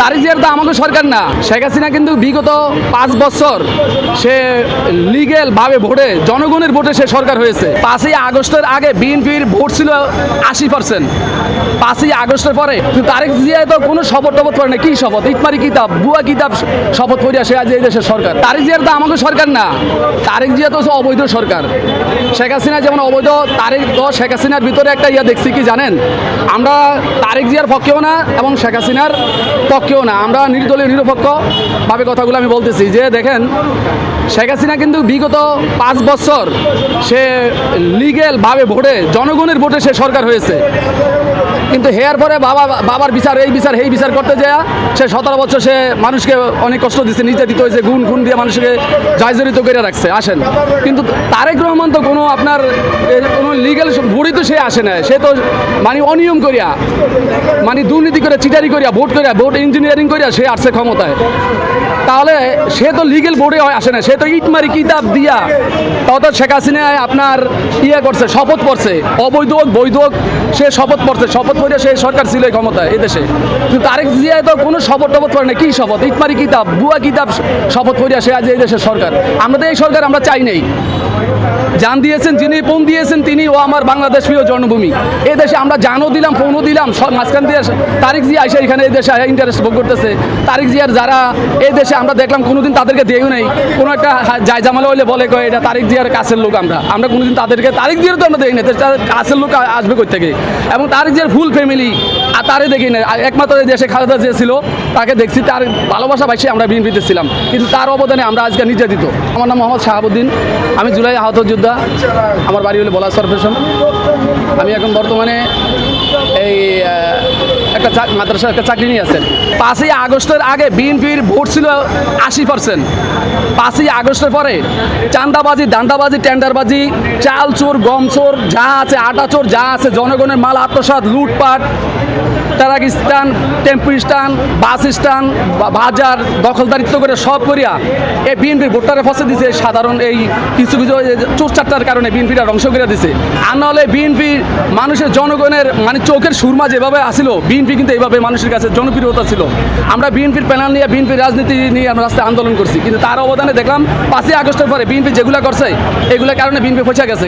তারেক জিয়ার তো আমাকে সরকার না। শেখ হাসিনা কিন্তু বিগত 5 বছর সে লিগেল ভাবে ভোটে, জনগণের ভোটে সে সরকার হয়েছে। 5ই আগস্টের আগে বিএনপির ভোট ছিল 80%। 5ই আগস্টের পরে তারেক জিয়া তো কোনো শপথ টপথ করে না। কি শপথ? ইটমারি কিতাব, বুয়া কিতাব শপথ করিয়া সে আজ এই দেশের সরকার। তারেক জিয়ার তো আমাকে সরকার না। তারেক জিয়া তো অবৈধ সরকার। শেখ হাসিনা যেমন অবৈধ, তারেক তো শেখ হাসিনার ভিতরে একটা দেখছি কি জানেন, আমরা তারেক জিয়ার পক্ষেও না এবং শেখ হাসিনার পক্ষেও না, আমরা নির্দলীয় নিরপেক্ষভাবে কথাগুলো আমি বলতেছি যে দেখেন, শেখ হাসিনা কিন্তু বিগত 5 বছর সে লিগেল ভাবে ভোটে, জনগণের ভোটে সে সরকার হয়েছে। কিন্তু হেয়ার পরে বাবার বিচার, এই বিচার, এই বিচার করতে যায় সে 17 বছর সে মানুষকে অনেক কষ্ট দিচ্ছে, নির্যাতিত হয়েছে, খুন দিয়ে মানুষকে জর্জরিত করে রাখছে। আসেন, কিন্তু তারেক রহমান তো কোনো আপনার কোনো লিগেল ভোটই তো সে আসে না। সে তো মানে অনিয়ম করিয়া, মানে দুর্নীতি করে, চিটারি করিয়া, ভোট ইঞ্জিনিয়ারিং করিয়া সে আসছে ক্ষমতায়। তাহলে সে তো লিগেল বোর্ডে আসে না, সে তো ইটমারি কিতাব দিয়া তত শেখ হাসিনায় আপনার করছে, শপথ পড়ছে, অবৈধ বৈধ সে শপথ পড়ছে, শপথ পড়ে সে সরকার ছিল এই ক্ষমতায় এই দেশে। কিন্তু তারেক জিয়া তো কোনো শপথ টপথ করে না। কি শপথ? ইটমারি কিতাব, বুয়া কিতাব শপথ পড়িয়া সে আজ এই দেশের সরকার। আমরা তো এই সরকার আমরা চাই নাই। জান দিয়েছেন যিনি, পণ দিয়েছেন তিনি, ও আমার বাংলাদেশ প্রিয় জন্মভূমি। এই দেশে আমরা জানও দিলাম, পণও দিলাম, সব মাঝখান দিয়ে তারেক জিয়া এসে এখানে এই দেশে ইন্টারেস্ট ভোগ করতেছে। তারেক জিয়ার যারা এই দেশে আমরা দেখলাম কোনোদিন তাদেরকে দিয়েও নেই। কোনো একটা জায়জামালা হইলে বলে কয় এটা তারেক জিয়ার কাছের লোক। আমরা কোনোদিন তাদেরকে, তারেক জিয়ার তো আমরা দেখি না, কাছের লোক আসবে কই থেকে? এবং তারেক জিয়ার ফুল ফ্যামিলি আর তারে দেখি না। একমাত্র এই দেশে খালেদা জিয়া ছিল, তাকে দেখছি, তার ভালোবাসা পাইছি আমরা বিএনপিতে ছিলাম, কিন্তু তার অবদানে আমরা আজকে নির্যাতিত। আমার নাম মোহাম্মদ শাহাবুদ্দিন, আমি জুলাই আহত যোদ্ধা, আমার বাড়ি হলো বলা সরফেশন। আমি এখন বর্তমানে এই একটা মাদ্রাসার একটা চাকরি নিয়ে আছেন। 5ই আগস্টের আগে বিএনপির ভোট ছিল 80%। 5ই আগস্টের পরে চাঁদাবাজি, দান্দাবাজি, টেন্ডারবাজি, চাল চোর, গম চোর যা আছে, আটা চোর যা আছে, জনগণের মাল আত্মসাৎ, লুটপাট, ট্রাক স্ট্যান্ড, টেম্পু স্ট্যান্ড, বাস স্ট্যান্ড, বাজার দখলদারিত্ব করে সব করিয়া এই বিএনপির ভোটটারে ফসে দিছে। সাধারণ এই কিছু চোরচারটার কারণে বিএনপিটা ধ্বংস করে দিছে। আর নাহলে বিএনপি মানুষের, জনগণের মানে চোখের সুরমা যেভাবে আসিল, বিএনপি কিন্তু এইভাবে মানুষের কাছে জনপ্রিয়তা ছিল। আমরা বিএনপির প্যানেল নিয়ে, বিএনপির রাজনীতি নিয়ে আমরা রাস্তায় আন্দোলন করছি, কিন্তু তার অবদানে দেখলাম 5ই আগস্টের পরে বিএনপি যেগুলো করছে এগুলোর কারণে বিএনপি পৌঁছে গেছে।